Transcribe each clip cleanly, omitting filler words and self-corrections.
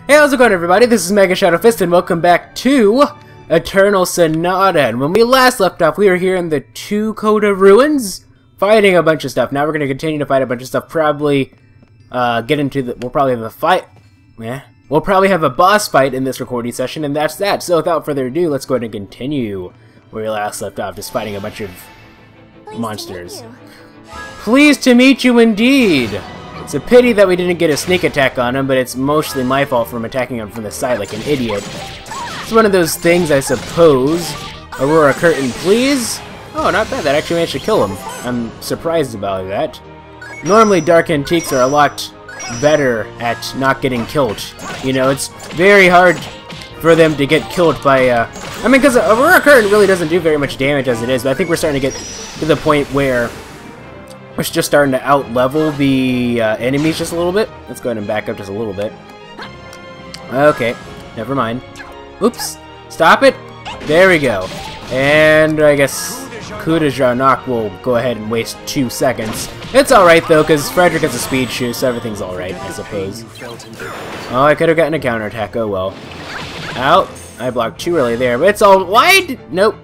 Hey, how's it going, everybody? This is MegaShadowFist, and welcome back to Eternal Sonata. And when we last left off, we were here in the Two Coda Ruins, fighting a bunch of stuff. Now we're going to continue to fight a bunch of stuff. Probably get into the. We'll probably have a fight. Yeah, we'll probably have a boss fight in this recording session, and that's that. So without further ado, let's go ahead and continue where we last left off, just fighting a bunch of monsters. Pleased to meet you, indeed. It's a pity that we didn't get a sneak attack on him, but it's mostly my fault from attacking him from the side like an idiot. It's one of those things, I suppose. Aurora Curtain, please? Oh, not bad. That actually managed to kill him. I'm surprised about that. Normally, Dark Antiques are a lot better at not getting killed. You know, it's very hard for them to get killed by, I mean, because Aurora Curtain really doesn't do very much damage as it is, but I think we're starting to get to the point where we're just starting to out-level the enemies just a little bit. Let's go ahead and back up just a little bit. Okay, never mind. Oops, stop it. There we go. And I guess Coup de Jarnac will go ahead and waste 2 seconds. It's alright though, because Frederic has a speed shoe, so everything's alright, I suppose. Oh, I could have gotten a counterattack, oh well. Ow, I blocked too early there, but it's all wide. Nope.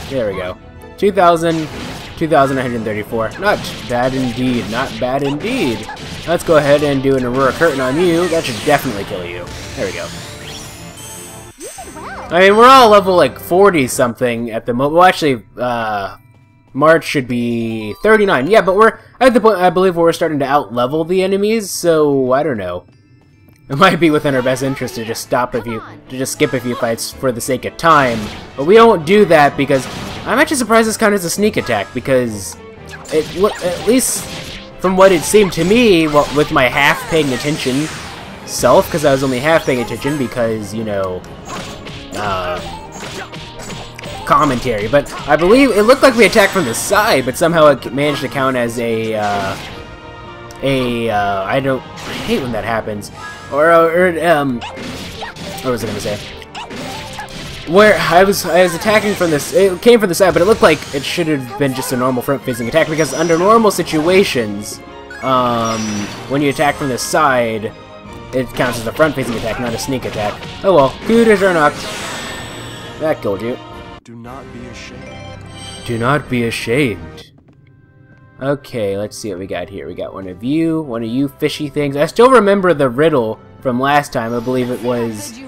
There we go. 2,934. Not bad indeed. Not bad indeed. Let's go ahead and do an Aurora Curtain on you. That should definitely kill you. There we go. I mean, we're all level like 40 something at the moment. Well, actually, March should be 39. Yeah, but we're at the point I believe where we're starting to out level the enemies. So I don't know. It might be within our best interest to just skip a few fights for the sake of time. But we don't do that because I'm actually surprised this counts as a sneak attack, because at least from what it seemed to me, well, with my half paying attention self, because I was only half paying attention because, you know, commentary. But I believe it looked like we attacked from the side, but somehow it managed to count as I hate when that happens. What was I gonna say? Where I was attacking from this, it came from the side, but it looked like it should have been just a normal front-facing attack, because under normal situations, when you attack from the side, it counts as a front-facing attack, not a sneak attack. Oh well, Coup de Jarnac. That killed you. Do not be ashamed. Do not be ashamed. Okay, let's see what we got here. We got one of you fishy things. I still remember the riddle from last time. I believe it was...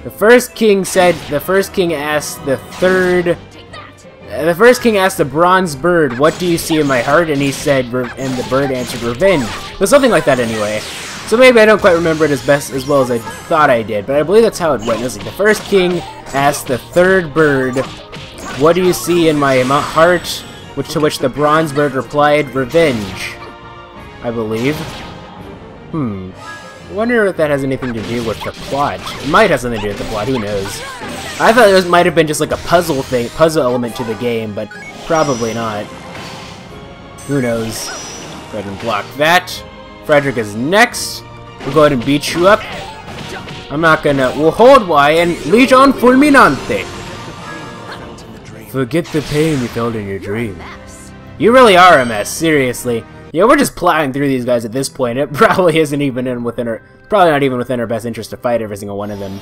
The first king asked the bronze bird, "What do you see in my heart?" And he said, and the bird answered, "Revenge." But something like that anyway. So maybe I don't quite remember it as well as I thought I did, but I believe that's how it went. It was like the first king asked the third bird, "What do you see in my heart?" To which the bronze bird replied, "Revenge," I believe. I wonder if that has anything to do with the plot. It might have something to do with the plot, who knows. I thought it might have been just like a puzzle element to the game, but probably not. Who knows. Go ahead and block that. Frederic is next. We'll go ahead and beat you up. I'm not gonna... We'll hold Y and Legion Fulminante. Forget the pain you felt in your dreams. You really are a mess, seriously. Yeah, we're just plowing through these guys at this point. It probably isn't even probably not even within our best interest to fight every single one of them.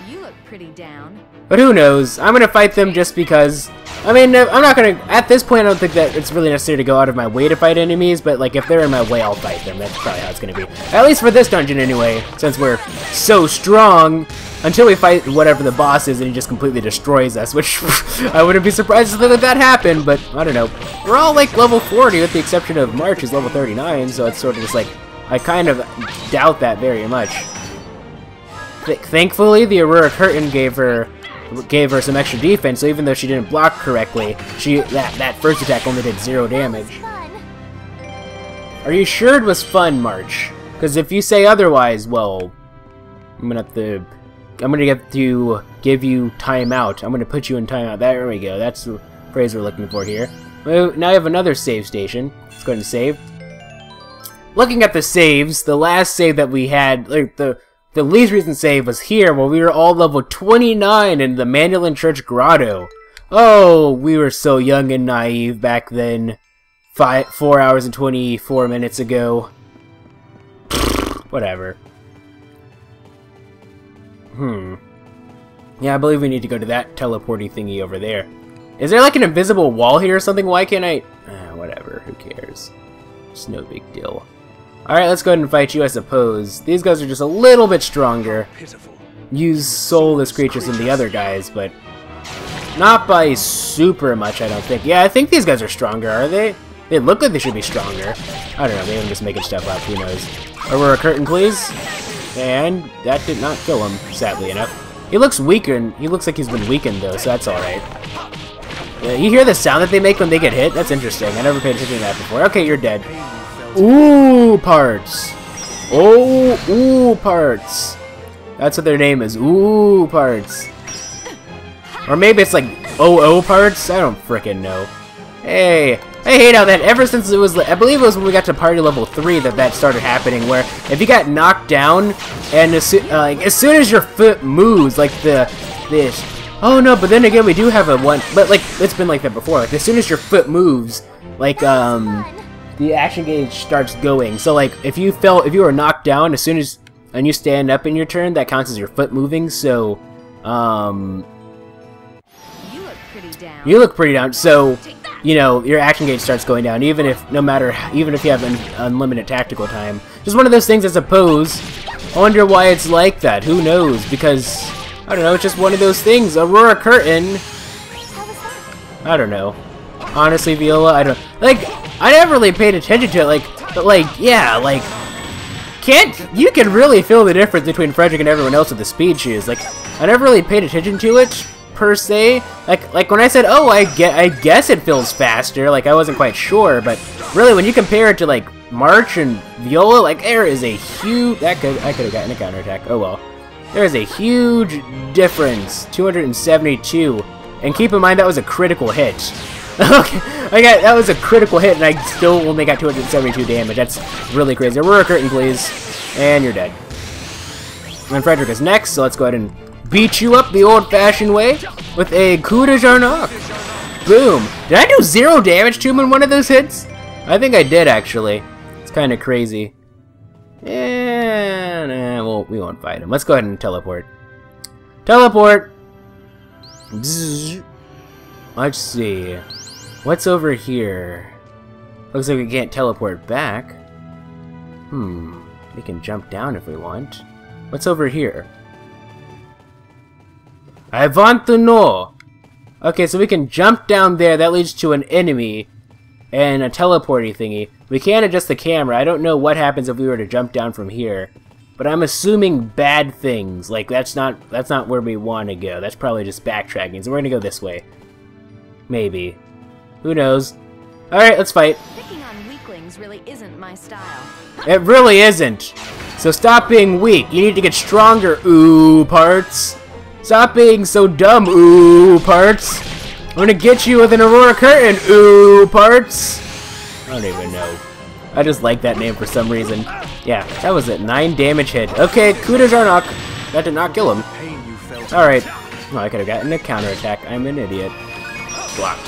You look pretty down. But who knows? I'm gonna fight them just because. I mean, I'm not gonna. At this point, I don't think that it's really necessary to go out of my way to fight enemies. But like, if they're in my way, I'll fight them. That's probably how it's gonna be. At least for this dungeon, anyway. Since we're so strong, until we fight whatever the boss is, and he just completely destroys us. Which I wouldn't be surprised if that happened. But I don't know. We're all like level 40, with the exception of March, who's level 39. So it's sort of just like, I kind of doubt that very much. Thankfully, the Aurora Curtain gave her some extra defense, so even though she didn't block correctly, that first attack only did 0 damage. Are you sure it was fun, March? Because if you say otherwise, well, I'm gonna have to give you timeout. I'm gonna put you in timeout. There we go. That's the phrase we're looking for here. Now I have another save station. Let's go ahead and save. Looking at the saves, the last save that we had, like the least recent save was here, where we were all level 29 in the Mandolin Church Grotto. Oh, we were so young and naive back then. 4 hours and 24 minutes ago. Whatever. Yeah, I believe we need to go to that teleporty thingy over there. Is there like an invisible wall here or something? Why can't I... whatever, who cares? It's no big deal. Alright, let's go ahead and fight you, I suppose. These guys are just a little bit stronger. Use soulless creatures than the other guys, but... not by super much, I don't think. Yeah, I think these guys are stronger, are they? They look like they should be stronger. I don't know, maybe I'm just making stuff up, who knows. Over a curtain, please. And that did not kill him, sadly enough. He looks weakened. He looks like he's been weakened, though, so that's alright. Yeah, you hear the sound that they make when they get hit? That's interesting. I never paid attention to that before. Okay, you're dead. Ooparts. Oh, Ooparts. That's what their name is. Ooparts. Or maybe it's like Ooparts? I don't frickin' know. Hey, I hate how that ever since it was, I believe it was when we got to party level 3 that started happening, where if you got knocked down, and as soon as your foot moves, like this, oh no, but then again we do have a one, but like, it's been like that before, like as soon as your foot moves, like, the action gauge starts going, so like, if you were knocked down, as soon as, and you stand up in your turn, that counts as your foot moving, so, you look pretty down, so, you know, your action gauge starts going down, even if you have an unlimited tactical time. Just one of those things, I suppose. I wonder why it's like that. Who knows? Because, I don't know, it's just one of those things. Aurora Curtain. I don't know. Honestly, Viola, I never really paid attention to it, but yeah, you can really feel the difference between Frederic and everyone else with the speed shoes. I never really paid attention to it, per se. Like when I said, oh, I guess it feels faster, I wasn't quite sure, but really when you compare it to March and Viola, there is a huge, I could have gotten a counterattack, oh well. There is a huge difference, 272, and keep in mind that was a critical hit. Okay, that was a critical hit and I still only got 272 damage, that's really crazy. Aurora Curtain, please, and you're dead. And Frederic is next, so let's go ahead and beat you up the old-fashioned way with a coup de Jarnac. Boom. Did I do 0 damage to him in one of those hits? I think I did, actually. It's kind of crazy. And well, we won't fight him. Let's go ahead and teleport. Teleport. Bzzz. Let's see. What's over here? Looks like we can't teleport back. We can jump down if we want. What's over here? I want to know. Okay, so we can jump down there. That leads to an enemy and a teleporty thingy. We can adjust the camera. I don't know what happens if we were to jump down from here, but I'm assuming bad things. That's not where we want to go. That's probably just backtracking. So we're gonna go this way. Maybe. Who knows? All right, let's fight. Picking on weaklings really isn't my style. It really isn't. So stop being weak. You need to get stronger. Ooparts. Stop being so dumb, Ooparts! I'm gonna get you with an Aurora Curtain, Ooparts! I don't even know. I just like that name for some reason. Yeah, that was it. 9 damage hit. Okay, coup de Jarnac. That did not kill him. Alright. Oh, I could have gotten a counterattack. I'm an idiot. Block.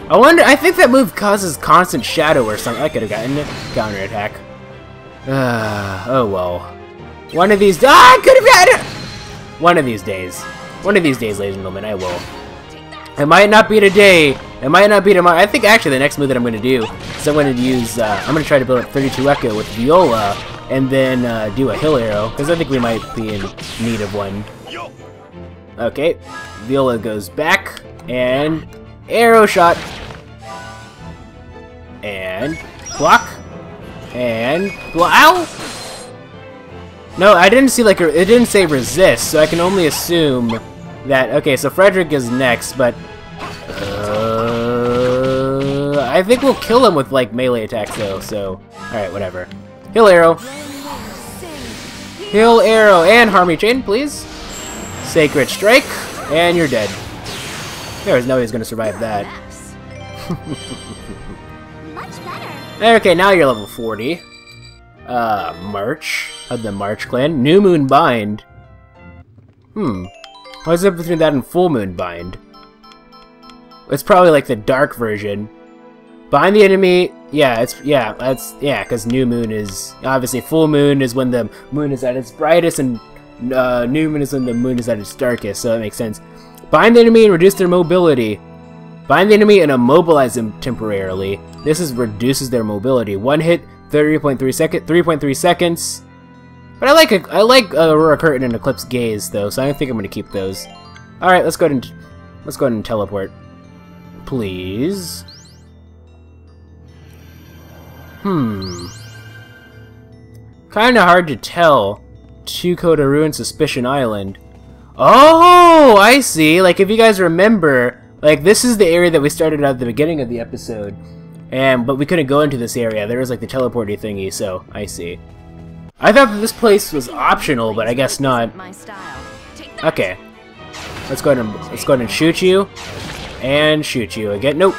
I think that move causes constant shadow or something. I could have gotten a counterattack. Oh well. One of these... I could have gotten it! One of these days, ladies and gentlemen, I will. It might not be today. It might not be tomorrow. I think actually the next move that I'm going to do is I'm going to use, I'm going to try to build up 32 Echo with Viola and then do a Hill Arrow, because I think we might be in need of one. Okay, Viola goes back, and Arrow Shot. And block. And ow! No, I didn't see it didn't say resist, so I can only assume that, okay, so Frederic is next, but, I think we'll kill him with, melee attacks, though, so, alright, whatever. Hill Arrow. Hill Arrow, and Harmony Chain, please. Sacred Strike, and you're dead. There's no way he's gonna survive that. Much better. Okay, now you're level 40. March of the March Clan. New Moon Bind. What's the difference between that and Full Moon Bind? It's probably the dark version. Bind the enemy. Yeah, because New Moon is obviously Full Moon is when the moon is at its brightest, and New moon is when the moon is at its darkest, so that makes sense. Bind the enemy and reduce their mobility. Bind the enemy and immobilize them temporarily. This reduces their mobility. One hit, 3.3 seconds. But I like Aurora Curtain and Eclipse Gaze though, so I think I'm gonna keep those. All right, let's go ahead and teleport, please. Kinda hard to tell. Two Coda Ruin, Suspicion Island. Oh, I see. Like, if you guys remember, like, this is the area that we started at the beginning of the episode, but we couldn't go into this area. There was, like, the teleporty thingy, so I see. I thought that this place was optional, but I guess not. Okay. Let's go ahead and shoot you. And shoot you again. Nope.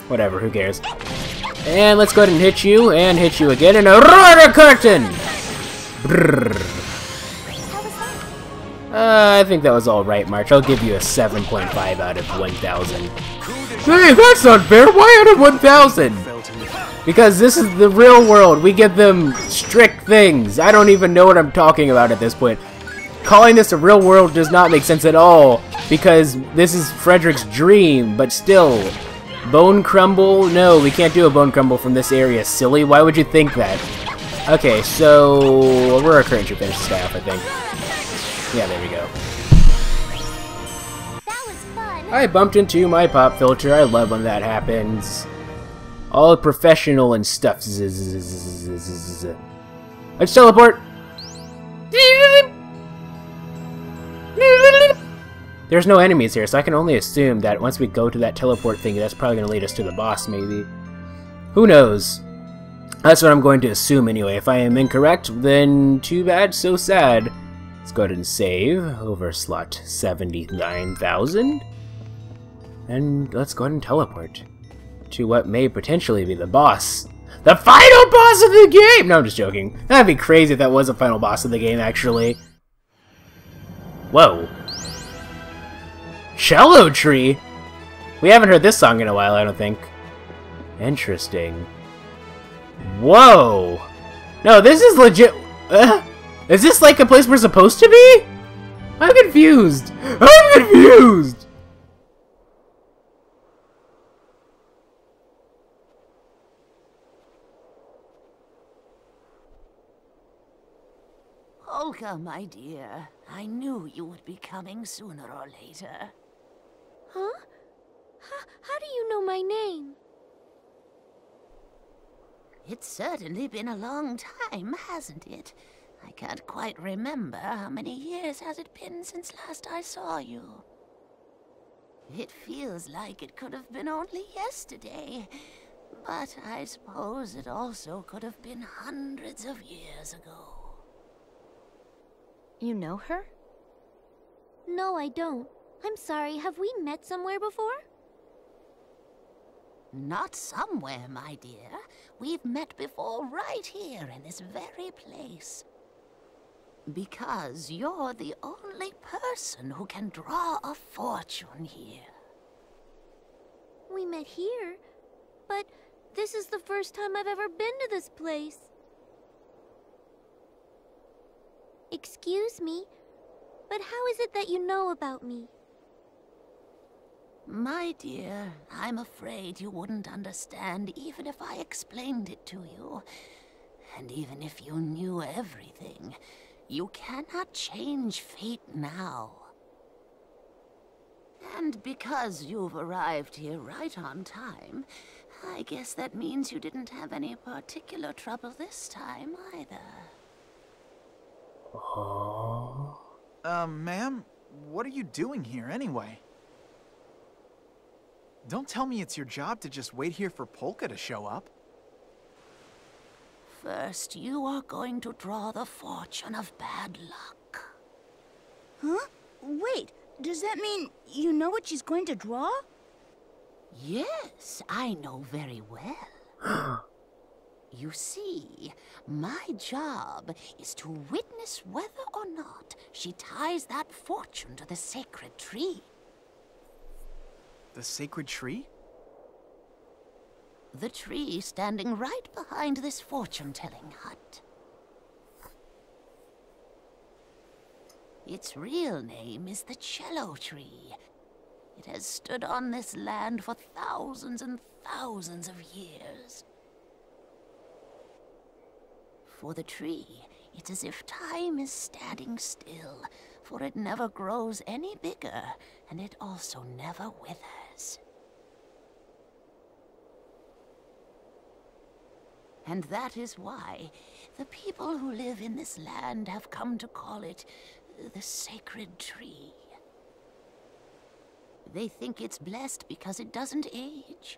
Whatever, who cares. And let's go ahead and hit you again, and Aurora Curtain! Brrr. I think that was alright, March. I'll give you a 7.5 out of 1,000. Hey, that's not fair! Why out of 1,000? Because this is the real world. We give them strict things. I don't even know what I'm talking about at this point. Calling this a real world does not make sense at all, because this is Frederic's dream, but still. Bone crumble? No, we can't do a bone crumble from this area, silly. Why would you think that? Okay, so Aurora Curtain should finish this guy off, I think. Yeah, there we go. That was fun. I bumped into my pop filter. I love when that happens. All professional and stuff. Let's teleport. There's no enemies here, so I can only assume that once we go to that teleport thingy, that's probably going to lead us to the boss, maybe. Who knows? That's what I'm going to assume anyway. If I am incorrect, then too bad, so sad. Let's go ahead and save over slot 79,000. And let's go ahead and teleport to what may potentially be the boss. The final boss of the game! No, I'm just joking. That'd be crazy if that was a final boss of the game, actually. Whoa. Cello Tree? We haven't heard this song in a while, I don't think. Interesting. Whoa! No, this is legit. Is this like a place we're supposed to be? I'm confused. I'm confused! Olga, my dear, I knew you would be coming sooner or later. Huh? How do you know my name? It's certainly been a long time, hasn't it? I can't quite remember how many years has it been since last I saw you. It feels like it could have been only yesterday, but I suppose it also could have been hundreds of years ago. You know her? No, I don't. I'm sorry, have we met somewhere before? Not somewhere, my dear. We've met before right here in this very place. Because you're the only person who can draw a fortune here. We met here, but this is the first time I've ever been to this place. Excuse me, but how is it that you know about me? My dear, I'm afraid you wouldn't understand even if I explained it to you. And even if you knew everything, you cannot change fate now. And because you've arrived here right on time, I guess that means you didn't have any particular trouble this time either. Ma'am, what are you doing here anyway? Don't tell me it's your job to just wait here for Polka to show up. First, you are going to draw the fortune of bad luck. Huh? Wait, does that mean you know what she's going to draw? Yes, I know very well. You see, my job is to witness whether or not she ties that fortune to the sacred tree. The sacred tree? The tree standing right behind this fortune-telling hut. Its real name is the cello tree. It has stood on this land for thousands and thousands of years. For the tree, it's as if time is standing still, for it never grows any bigger, and it also never withers. And that is why the people who live in this land have come to call it the sacred tree. They think it's blessed because it doesn't age.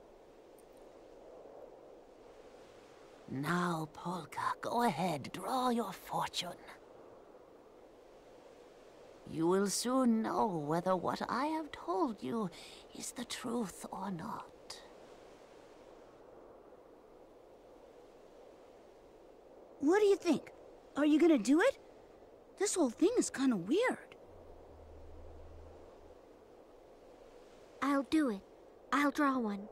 Now, Polka, go ahead, draw your fortune. You will soon know whether what I have told you is the truth or not. What do you think? Are you gonna do it? This whole thing is kind of weird. I'll do it. I'll draw one.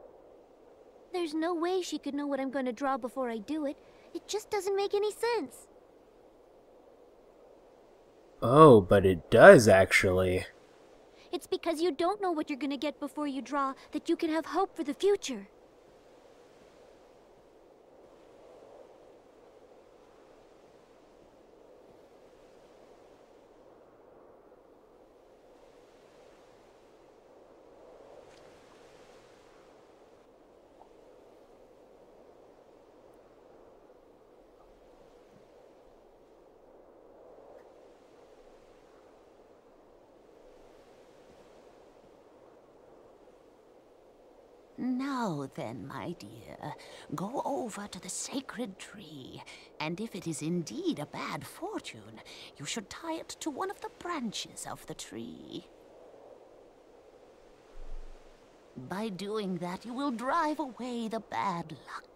There's no way she could know what I'm going to draw before I do it. It just doesn't make any sense. Oh, but it does, actually. It's because you don't know what you're going to get before you draw that you can have hope for the future. Now then, my dear, go over to the sacred tree, and if it is indeed a bad fortune, you should tie it to one of the branches of the tree. By doing that, you will drive away the bad luck.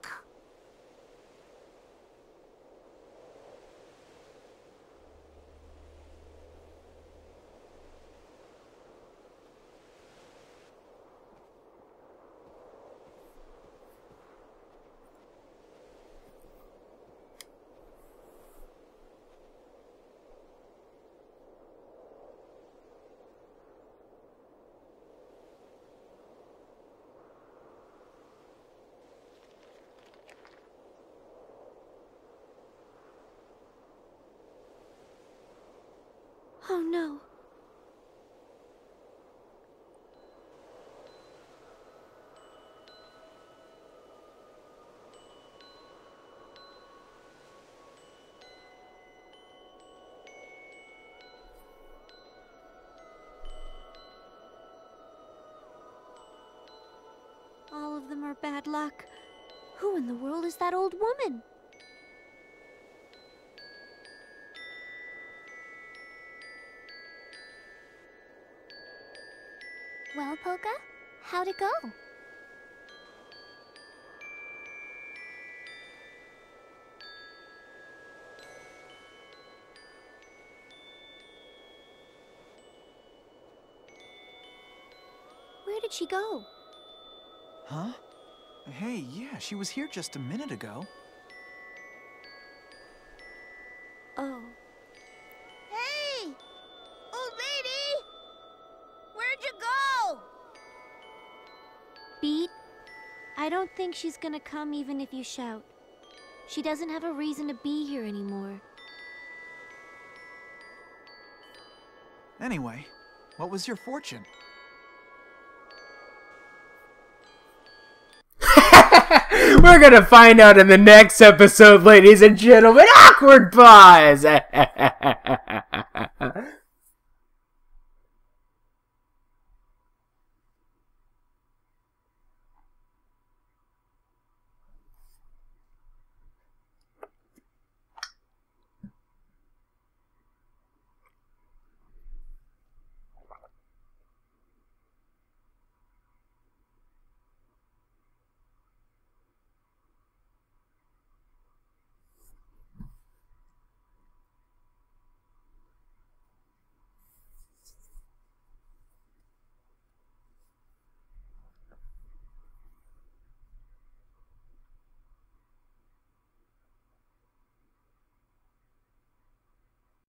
Oh no. All of them are bad luck. Who in the world is that old woman? Well, Polka, how'd it go? Where did she go? Huh? Hey, yeah, she was here just a minute ago. Oh. Hey! Old lady! Where'd you go? Beat, I don't think she's gonna come even if you shout. She doesn't have a reason to be here anymore. Anyway, what was your fortune? We're gonna find out in the next episode, ladies and gentlemen. Awkward pause!